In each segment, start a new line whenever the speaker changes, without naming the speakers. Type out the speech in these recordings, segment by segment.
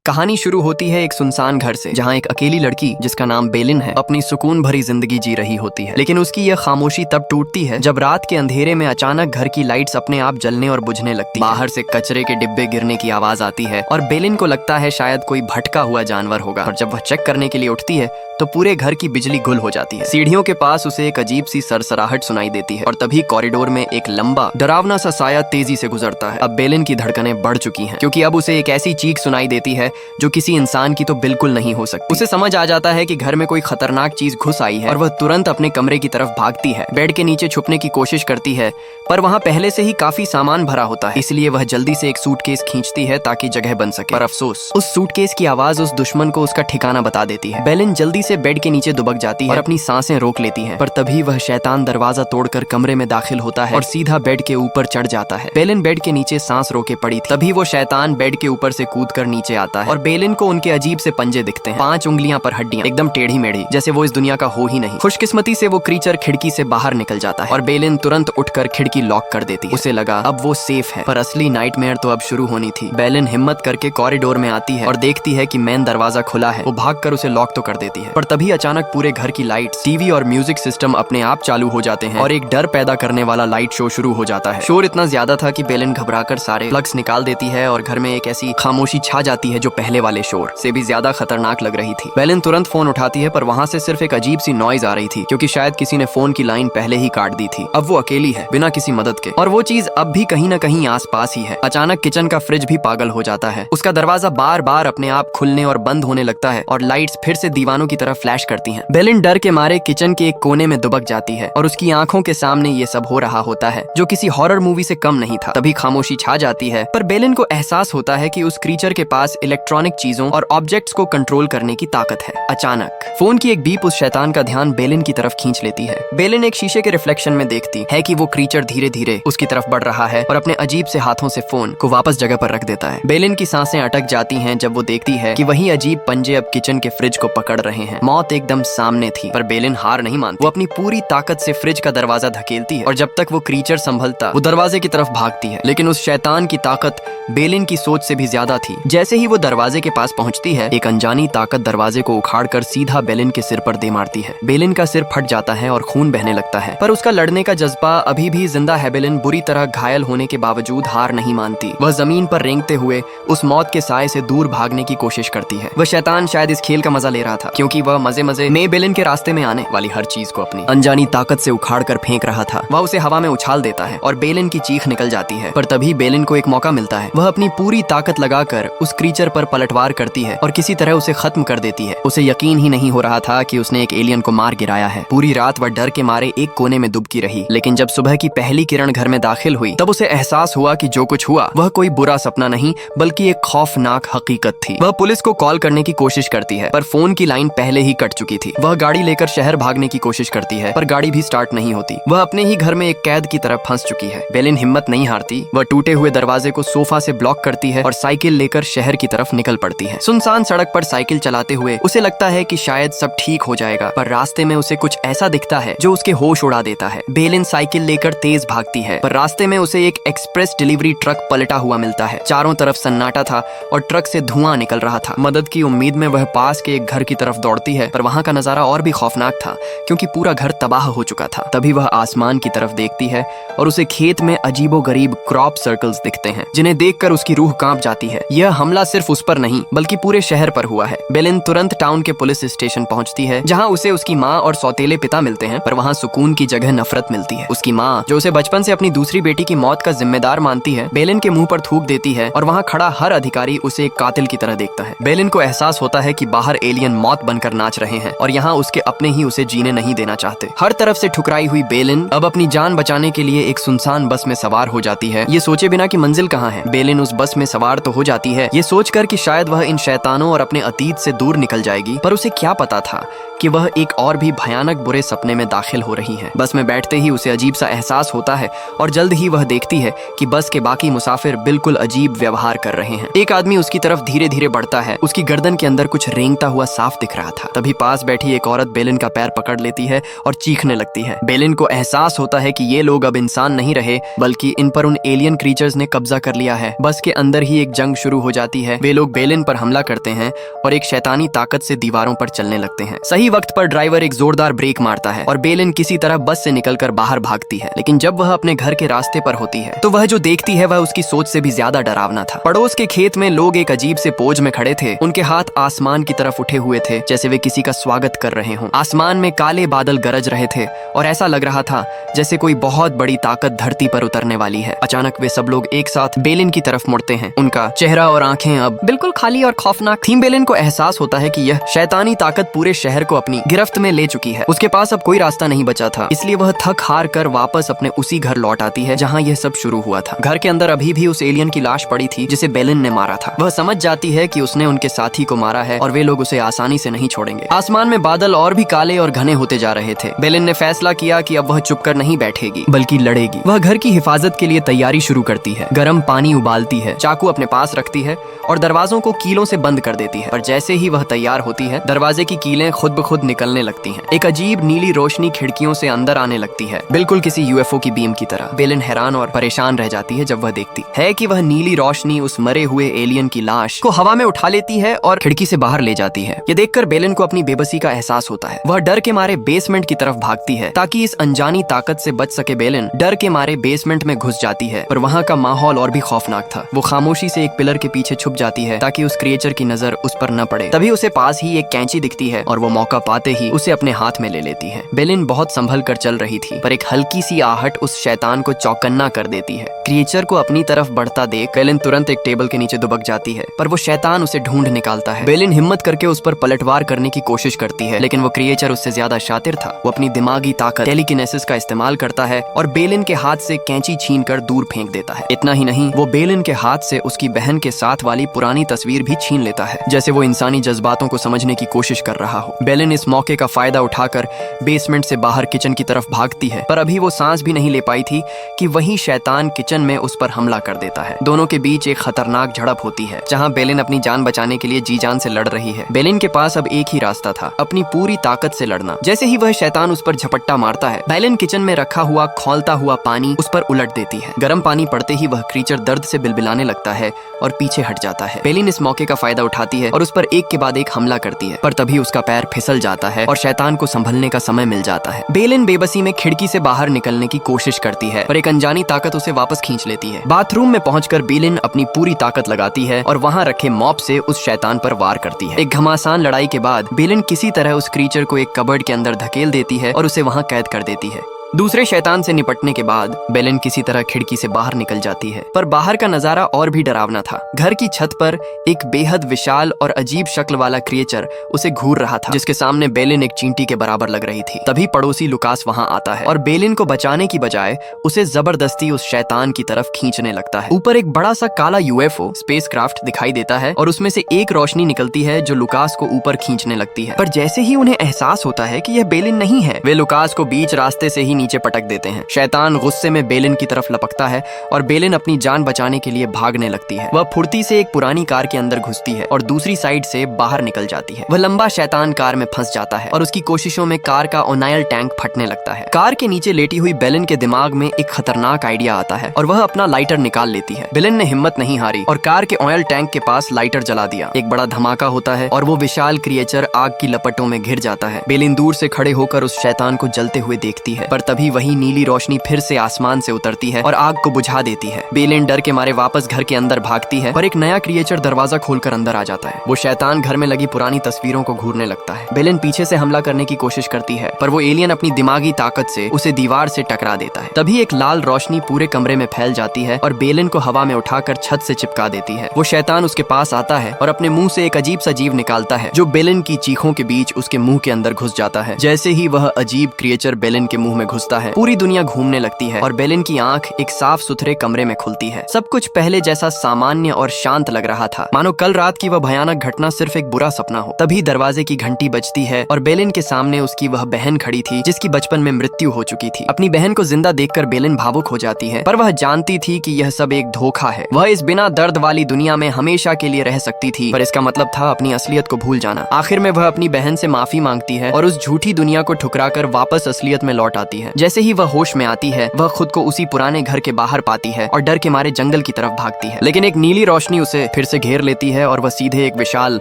कहानी शुरू होती है एक सुनसान घर से, जहाँ एक अकेली लड़की जिसका नाम बेलिन है अपनी सुकून भरी जिंदगी जी रही होती है। लेकिन उसकी यह खामोशी तब टूटती है जब रात के अंधेरे में अचानक घर की लाइट्स अपने आप जलने और बुझने लगती है। बाहर से कचरे के डिब्बे गिरने की आवाज आती है और बेलिन को लगता है शायद कोई भटका हुआ जानवर होगा। और जब वह चेक करने के लिए उठती है तो पूरे घर की बिजली गुल हो जाती है। सीढ़ियों के पास उसे एक अजीब सी सरसराहट सुनाई देती है और तभी कॉरिडोर में एक लंबा डरावना सा साया तेजी से गुजरता है। अब बेलिन की धड़कनें बढ़ चुकी हैं, क्योंकि अब उसे एक ऐसी चीख सुनाई देती है जो किसी इंसान की तो बिल्कुल नहीं हो सकती। उसे समझ आ जाता है कि घर में कोई खतरनाक चीज घुस आई है और वह तुरंत अपने कमरे की तरफ भागती है। बेड के नीचे छुपने की कोशिश करती है, पर वहाँ पहले से ही काफी सामान भरा होता है, इसलिए वह जल्दी से एक सूटकेस खींचती है ताकि जगह बन सके। पर अफसोस, उस सूटकेस की आवाज उस दुश्मन को उसका ठिकाना बता देती है। बेलिन जल्दी से बेड के नीचे दुबक जाती है और अपनी सांसें रोक लेती है, पर तभी वह शैतान दरवाजा तोड़कर कमरे में दाखिल होता है और सीधा बेड के ऊपर चढ़ जाता है। बेलिन बेड के नीचे सांस रोके पड़ी थी, तभी वो शैतान बेड के ऊपर से कूदकर नीचे आता है और बेलिन को उनके अजीब से पंजे दिखते हैं। 5 उंगलियां पर हड्डियां, एकदम टेढ़ी मेढ़ी, जैसे वो इस दुनिया का हो ही नहीं। खुशकिस्मती से वो क्रीचर खिड़की से बाहर निकल जाता है और बेलिन तुरंत उठकर खिड़की लॉक कर देती है। उसे लगा अब वो सेफ है, पर असली नाइटमेयर तो अब शुरू होनी थी। बेलिन हिम्मत करके कॉरिडोर में आती है और देखती है कि मेन दरवाजा खुला है। वो भागकर उसे लॉक तो कर देती है, पर तभी अचानक पूरे घर की लाइट्स, टीवी और म्यूजिक सिस्टम अपने आप चालू हो जाते हैं और एक डर पैदा करने वाला लाइट शो शुरू हो जाता है। शोर इतना ज्यादा था कि बेलिन घबराकर सारे प्लग्स निकाल देती है और घर में एक ऐसी खामोशी छा जाती है जो पहले वाले शोर से भी ज्यादा खतरनाक लग रही थी। बेलिन तुरंत फोन उठाती है, पर वहाँ से सिर्फ एक अजीब सी नॉइज आ रही थी, क्योंकि शायद किसी ने फोन की लाइन पहले ही काट दी थी। अब वो अकेली है, बिना किसी मदद के, और वो चीज अब भी कहीं न कहीं आस पास ही है। अचानक किचन का फ्रिज भी पागल हो जाता है। उसका दरवाजा बार बार अपने आप खुलने और बंद होने लगता है और लाइट्स फिर से दीवानों की तरह फ्लैश करती हैं। बेलिन डर के मारे किचन के एक कोने में दुबक जाती है और उसकी आंखों के सामने ये सब हो रहा होता है, जो किसी हॉरर मूवी से कम नहीं था। तभी खामोशी छा जाती है, पर बेलिन को एहसास होता है कि उस क्रीचर के पास इलेक्ट्रॉनिक चीजों और ऑब्जेक्ट्स को कंट्रोल करने की ताकत है। अचानक फोन की एक बीप उस शैतान का ध्यान बेलिन की तरफ खींच लेती है। बेलिन एक शीशे के रिफ्लेक्शन में देखती है कि वो क्रीचर धीरे धीरे उसकी तरफ बढ़ रहा है और अपने अजीब से हाथों से फोन को वापस जगह पर रख देता है। बेलिन की सांसें अटक जाती हैं जब वो देखती है कि वही अजीब पंजे अब किचन के फ्रिज को पकड़ रहे हैं। मौत एकदम सामने थी, पर बेलिन हार नहीं मानती। वो अपनी पूरी ताकत से फ्रिज का दरवाजा धकेलती है और जब तक वो क्रीचर संभलता वो दरवाजे की तरफ भागती है। लेकिन उस शैतान की ताकत बेलिन की सोच से भी ज्यादा थी। जैसे ही वो दरवाजे के पास पहुंचती है, एक अनजानी ताकत दरवाजे को उखाड़कर सीधा बेलिन के सिर पर दे मारती है। बेलिन का सिर फट जाता है और खून बहने लगता है, पर उसका लड़ने का जज्बा अभी भी जिंदा है। बेलिन बुरी तरह घायल होने के बावजूद हार नहीं मानती। वह जमीन पर रेंगते हुए उस मौत के साए से दूर भागने की कोशिश करती है। वह शैतान शायद इस खेल का मजा ले रहा था, क्योंकि वह मजे मजे में बेलिन के रास्ते में आने वाली हर चीज को अपनी अनजानी ताकत से उखाड़ कर फेंक रहा था। वह उसे हवा में उछाल देता है और बेलिन की चीख निकल जाती है, पर तभी बेलिन को एक मौका मिलता है। वह अपनी पूरी ताकत लगाकर उस क्रीचर पर पलटवार करती है और किसी तरह उसे खत्म कर देती है। उसे यकीन ही नहीं हो रहा था कि उसने एक एलियन को मार गिराया है। पूरी रात वह डर के मारे एक कोने में दुबकी रही, लेकिन जब सुबह की पहली किरण घर में दाखिल हुई तब उसे एहसास हुआ कि जो कुछ हुआ वह कोई बुरा सपना नहीं बल्कि एक खौफनाक हकीकत थी। वह पुलिस को कॉल करने की कोशिश करती है, पर फोन की लाइन पहले ही कट चुकी थी। वह गाड़ी लेकर शहर भागने की कोशिश करती है, पर गाड़ी भी स्टार्ट नहीं होती। वह अपने ही घर में एक कैद की तरह फंस चुकी है। बेलिन हिम्मत नहीं हारती। वह टूटे हुए दरवाजे को सोफा से ब्लॉक करती है और साइकिल लेकर शहर की तरफ निकल पड़ती है। सुनसान सड़क पर साइकिल चलाते हुए उसे लगता है कि शायद सब ठीक हो जाएगा, पर रास्ते में उसे कुछ ऐसा दिखता है जो उसके होश उड़ा देता है। बेलिन साइकिल लेकर तेज भागती है, पर रास्ते में उसे एक एक्सप्रेस डिलीवरी ट्रक पलटा हुआ मिलता है। चारों तरफ सन्नाटा था और ट्रक से धुआं निकल रहा था। मदद की उम्मीद में वह पास के एक घर की तरफ दौड़ती है, पर वहाँ का नजारा और भी खौफनाक था, क्योंकि पूरा घर तबाह हो चुका था। तभी वह आसमान की तरफ देखती है और उसे खेत में अजीबोगरीब क्रॉप सर्कल्स दिखते हैं, जिन्हें देखकर उसकी रूह कांप जाती है। यह हमला सिर्फ उस पर नहीं बल्कि पूरे शहर पर हुआ है। बेलिन तुरंत टाउन के पुलिस स्टेशन पहुंचती है, जहां उसे उसकी माँ और सौतेले पिता मिलते हैं, पर वहां सुकून की जगह नफरत मिलती है। उसकी माँ, जो उसे बचपन से अपनी दूसरी बेटी की मौत का जिम्मेदार मानती है, बेलिन के मुंह पर थूक देती है और वहां खड़ा हर अधिकारी उसे एक कातिल की तरह देखता है। बेलिन को एहसास होता है कि बाहर एलियन मौत बनकर नाच रहे हैं और यहाँ उसके अपने ही उसे जीने नहीं देना चाहते। हर तरफ से ठुकराई हुई बेलिन अब अपनी जान बचाने के लिए एक सुनसान बस में सवार हो जाती है, ये सोचे बिना कि मंजिल कहाँ है। बेलिन उस बस में सवार तो हो जाती है, ये सोचकर कि शायद वह इन शैतानों और अपने अतीत से दूर निकल जाएगी, पर उसे क्या पता था कि वह एक और भी भयानक बुरे सपने में दाखिल हो रही है। बस में बैठते ही उसे अजीब सा एहसास होता है और जल्द ही वह देखती है कि बस के बाकी मुसाफिर बिल्कुल अजीब व्यवहार कर रहे हैं। एक आदमी उसकी तरफ धीरे धीरे बढ़ता है, उसकी गर्दन के अंदर कुछ रेंगता हुआ साफ दिख रहा था। तभी पास बैठी एक औरत बेलिन का पैर पकड़ लेती है और चीखने लगती है। बेलिन को एहसास होता है कि ये लोग अब इंसान नहीं रहे, बल्कि इन पर उन एलियन क्रीचर्स ने कब्जा कर लिया है। बस के अंदर ही एक जंग शुरू हो जाती है। वे लोग बेलिन पर हमला करते हैं और एक शैतानी ताकत से दीवारों पर चलने लगते हैं। सही वक्त पर ड्राइवर एक जोरदार ब्रेक मारता है और बेलिन किसी तरह बस से निकलकर बाहर भागती है। लेकिन जब वह अपने घर के रास्ते पर होती है तो वह जो देखती है वह उसकी सोच से भी ज्यादा डरावना था। पड़ोस के खेत में लोग एक अजीब से पोज में खड़े थे। उनके हाथ आसमान की तरफ उठे हुए थे, जैसे वे किसी का स्वागत कर रहे हों। आसमान में काले बादल गरज रहे थे और ऐसा लग रहा था जैसे कोई बहुत बड़ी ताकत धरती पर उतरने वाली है। अचानक वे सब लोग एक साथ बेलिन की तरफ मुड़ते हैं। उनका चेहरा और आंखें अब बिल्कुल खाली और खौफनाक थी। बेलिन को एहसास होता है कि यह शैतानी ताकत पूरे शहर को अपनी गिरफ्त में ले चुकी है। उसके पास अब कोई रास्ता नहीं बचा था, इसलिए वह थक हार कर वापस अपने उसी घर लौट आती है जहाँ यह सब शुरू हुआ था। घर के अंदर अभी भी उस एलियन की लाश पड़ी थी जिसे बेलिन ने मारा था। वह समझ जाती है कि उसने उनके साथी को मारा है और वे लोग उसे आसानी से नहीं छोड़ेंगे। आसमान में बादल और भी काले और घने होते जा रहे थे। बेलिन ने फैसला किया कि अब वह चुपकर नहीं बैठेगी बल्कि लड़ेगी। वह घर की हिफाजत के लिए तैयारी शुरू करती है। गर्म पानी उबालती है, चाकू अपने पास रखती है और दरवाजों को कीलों से बंद कर देती है। पर जैसे ही वह तैयार होती है दरवाजे की कीलें खुद ब खुद निकलने लगती हैं। एक अजीब नीली रोशनी खिड़कियों से अंदर आने लगती है, बिल्कुल किसी यूएफओ की बीम की तरह। बेलिन हैरान और परेशान रह जाती है जब वह देखती है कि वह नीली रोशनी उस मरे हुए एलियन की लाश को हवा में उठा लेती है और खिड़की से बाहर ले जाती है। ये देखकर बेलिन को अपनी बेबसी का एहसास होता है। वह डर के मारे बेसमेंट की तरफ भागती है ताकि इस अनजानी ताकत से बच सके। बेलिन डर के मारे बेसमेंट में घुस जाती है, पर वहाँ का माहौल और भी खौफनाक था। वो खामोशी से एक पिलर के पीछे छुप जाती है ताकि उस क्रिएचर की नजर उस पर न पड़े। तभी उसे पास ही एक कैंची दिखती है और वो मौका पाते ही उसे अपने हाथ में ले लेती है। बेलिन बहुत संभल कर चल रही थी, पर एक हल्की सी आहट उस शैतान को चौकन्ना कर देती है। क्रिएचर को अपनी तरफ बढ़ता देख बेलिन तुरंत एक टेबल के नीचे दुबक जाती है, पर वो शैतान उसे ढूंढ निकालता है। बेलिन हिम्मत करके उस पर पलटवार करने की कोशिश करती है, लेकिन वो क्रिएचर उससे ज्यादा शातिर था। वो अपनी दिमागी ताकत टेलीकिनेसिस का इस्तेमाल करता है और बेलिन के हाथ से कैंची छीनकर दूर फेंक देता है। इतना ही नहीं, वो बेलिन के हाथ से उसकी बहन के साथ वाली पुरानी तस्वीर भी छीन लेता है, जैसे वो इंसानी जज्बातों को समझने की कोशिश कर रहा हो। बेलिन इस मौके का फायदा उठाकर बेसमेंट से बाहर किचन की तरफ भागती है, पर अभी वो सांस भी नहीं ले पाई थी कि वही शैतान किचन में उस पर हमला कर देता है। दोनों के बीच एक खतरनाक झड़प होती है जहाँ बेलिन अपनी जान बचाने के लिए जी जान से लड़ रही है। बेलिन के पास अब एक ही रास्ता था, अपनी पूरी ताकत से लड़ना। जैसे ही वह शैतान उस पर झपट्टा मारता है, बेलिन किचन में रखा हुआ खौलता हुआ पानी उस पर उलट देती है। गर्म पानी पड़ते ही वह क्रीचर दर्द से बिलबिलाने लगता है और पीछे हट जाता है। बेलिन इस मौके का फायदा उठाती है और उस पर एक के बाद एक हमला करती है, पर तभी उसका पैर फिसल जाता है और शैतान को संभलने का समय मिल जाता है। बेलिन बेबसी में खिड़की से बाहर निकलने की कोशिश करती है, पर एक अनजानी ताकत उसे वापस खींच लेती है। बाथरूम में पहुंचकर बेलिन अपनी पूरी ताकत लगाती है और वहां रखे मॉप से उस शैतान पर वार करती है। एक घमासान लड़ाई के बाद बेलिन किसी तरह उस क्रीचर को एक कबर्ड के अंदर धकेल देती है और उसे वहां कैद कर देती है। दूसरे शैतान से निपटने के बाद बेलिन किसी तरह खिड़की से बाहर निकल जाती है, पर बाहर का नजारा और भी डरावना था। घर की छत पर एक बेहद विशाल और अजीब शक्ल वाला क्रिएचर उसे घूर रहा था, जिसके सामने बेलिन एक चींटी के बराबर लग रही थी। तभी पड़ोसी लुकास वहां आता है और बेलिन को बचाने की बजाय उसे जबरदस्ती उस शैतान की तरफ खींचने लगता है। ऊपर एक बड़ा सा काला यूएफओ स्पेसक्राफ्ट दिखाई देता है और उसमें से एक रोशनी निकलती है जो लुकास को ऊपर खींचने लगती है। पर जैसे ही उन्हें एहसास होता है कि यह बेलिन नहीं है, वे लुकास को बीच रास्ते से ही नीचे पटक देते हैं। शैतान गुस्से में बेलिन की तरफ लपकता है और बेलिन अपनी जान बचाने के लिए भागने लगती है। वह फुर्ती से एक पुरानी कार के अंदर घुसती है और दूसरी साइड से बाहर निकल जाती है। वह लंबा शैतान कार में फंस जाता है और उसकी कोशिशों में कार का ऑयल टैंक फटने लगता है। कार के नीचे लेटी हुई बेलिन के दिमाग में एक खतरनाक आइडिया आता है और वह अपना लाइटर निकाल लेती है। बेलिन ने हिम्मत नहीं हारी और कार के ऑयल टैंक के पास लाइटर जला दिया। एक बड़ा धमाका होता है और वो विशाल क्रिएचर आग की लपटों में घिर जाता है। बेलिन दूर से खड़े होकर उस शैतान को जलते हुए देखती है, पर तभी वही नीली रोशनी फिर से आसमान से उतरती है और आग को बुझा देती है। बेलिन डर के मारे वापस घर के अंदर भागती है, पर एक नया क्रिएचर दरवाजा खोलकर अंदर आ जाता है। वो शैतान घर में लगी पुरानी तस्वीरों को घूरने लगता है। बेलिन पीछे से हमला करने की कोशिश करती है, पर वो एलियन अपनी दिमागी ताकत से उसे दीवार से टकरा देता है। तभी एक लाल रोशनी पूरे कमरे में फैल जाती है और बेलिन को हवा में उठाकर छत से चिपका देती है। वो शैतान उसके पास आता है और अपने मुंह से एक अजीब सा जीव निकालता है जो बेलिन की चीखों के बीच उसके मुंह के अंदर घुस जाता है। जैसे ही वह अजीब क्रिएचर बेलिन के मुंह में घुसता है, पूरी दुनिया घूमने लगती है और बेलिन की आंख एक साफ सुथरे कमरे में खुलती है। सब कुछ पहले जैसा सामान्य और शांत लग रहा था, मानो कल रात की वह भयानक घटना सिर्फ एक बुरा सपना हो। तभी दरवाजे की घंटी बजती है और बेलिन के सामने उसकी वह बहन खड़ी थी जिसकी बचपन में मृत्यु हो चुकी थी। अपनी बहन को जिंदा देखकर बेलिन भावुक हो जाती है, पर वह जानती थी कि यह सब एक धोखा है। वह इस बिना दर्द वाली दुनिया में हमेशा के लिए रह सकती थी, पर इसका मतलब था अपनी असलियत को भूल जाना। आखिर में वह अपनी बहन से माफी मांगती है और उस झूठी दुनिया को ठुकराकर वापस असलियत में लौट आती है। है। जैसे ही वह होश में आती है, वह खुद को उसी पुराने घर के बाहर पाती है और डर के मारे जंगल की तरफ भागती है। लेकिन एक नीली रोशनी उसे फिर से घेर लेती है और वह सीधे एक विशाल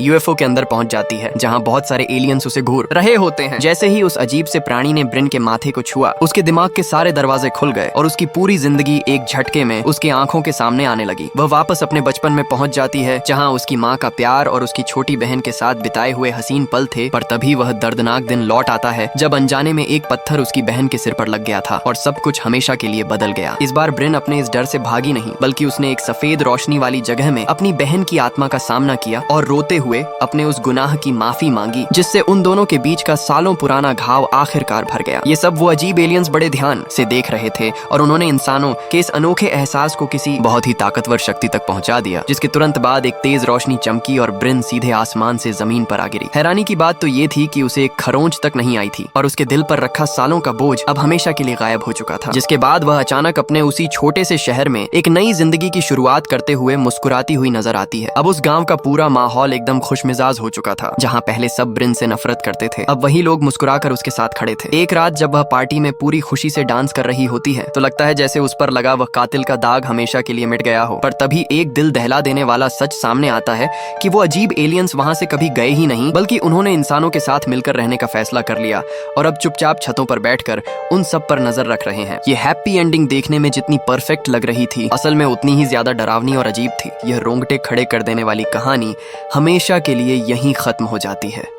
यूएफओ के अंदर पहुंच जाती है, जहां बहुत सारे एलियंस उसे घूर रहे होते हैं। जैसे ही उस अजीब से प्राणी ने ब्रिन के माथे को छुआ, उसके दिमाग के सारे दरवाजे खुल गए और उसकी पूरी जिंदगी एक झटके में उसकी आंखों के सामने आने लगी। वह वापस अपने बचपन में पहुंच जाती है, जहां उसकी माँ का प्यार और उसकी छोटी बहन के साथ बिताए हुए हसीन पल थे। पर तभी वह दर्दनाक दिन लौट आता है जब अनजाने में एक पत्थर उसकी बहन के सिर पर लग गया था और सब कुछ हमेशा के लिए बदल गया। इस बार ब्रिन अपने इस डर से भागी नहीं, बल्कि उसने एक सफेद रोशनी वाली जगह में अपनी बहन की आत्मा का सामना किया और रोते हुए अपने उस गुनाह की माफी मांगी, जिससे उन दोनों के बीच का सालों पुराना घाव आखिरकार भर गया। ये सब वो अजीब एलियंस बड़े ध्यान से देख रहे थे और उन्होंने इंसानों के इस अनोखे एहसास को किसी बहुत ही ताकतवर शक्ति तक पहुंचा दिया, जिसके तुरंत बाद एक तेज रोशनी चमकी और ब्रिन सीधे आसमान से जमीन पर आ गिरी। हैरानी की बात तो ये थी कि उसे एक खरोंच तक नहीं आई थी और उसके दिल पर रखा सालों का बोझ अब हमेशा के लिए गायब हो चुका था। जिसके बाद वह अचानक अपने उसी छोटे से शहर में एक नई जिंदगी की शुरुआत करते हुए मुस्कुराती हुई नजर आती है। अब उस गांव का पूरा माहौल एकदम खुशमिजाज हो चुका था। जहां पहले सब ब्रिन से नफरत करते थे, अब वही लोग मुस्कुराकर उसके साथ खड़े थे। एक रात जब वह पार्टी में पूरी खुशी से डांस कर रही होती है, तो लगता है जैसे उस पर लगा वह कातिल का दाग हमेशा के लिए मिट गया हो। पर तभी एक दिल दहला देने वाला सच सामने आता है कि वो अजीब एलियंस वहां से कभी गए ही नहीं, बल्कि उन्होंने इंसानों के साथ मिलकर रहने का फैसला कर लिया और अब चुपचाप छतों पर बैठकर उन सब पर नजर रख रहे हैं। ये हैप्पी एंडिंग देखने में जितनी परफेक्ट लग रही थी, असल में उतनी ही ज्यादा डरावनी और अजीब थी। यह रोंगटे खड़े कर देने वाली कहानी हमेशा के लिए यहीं खत्म हो जाती है।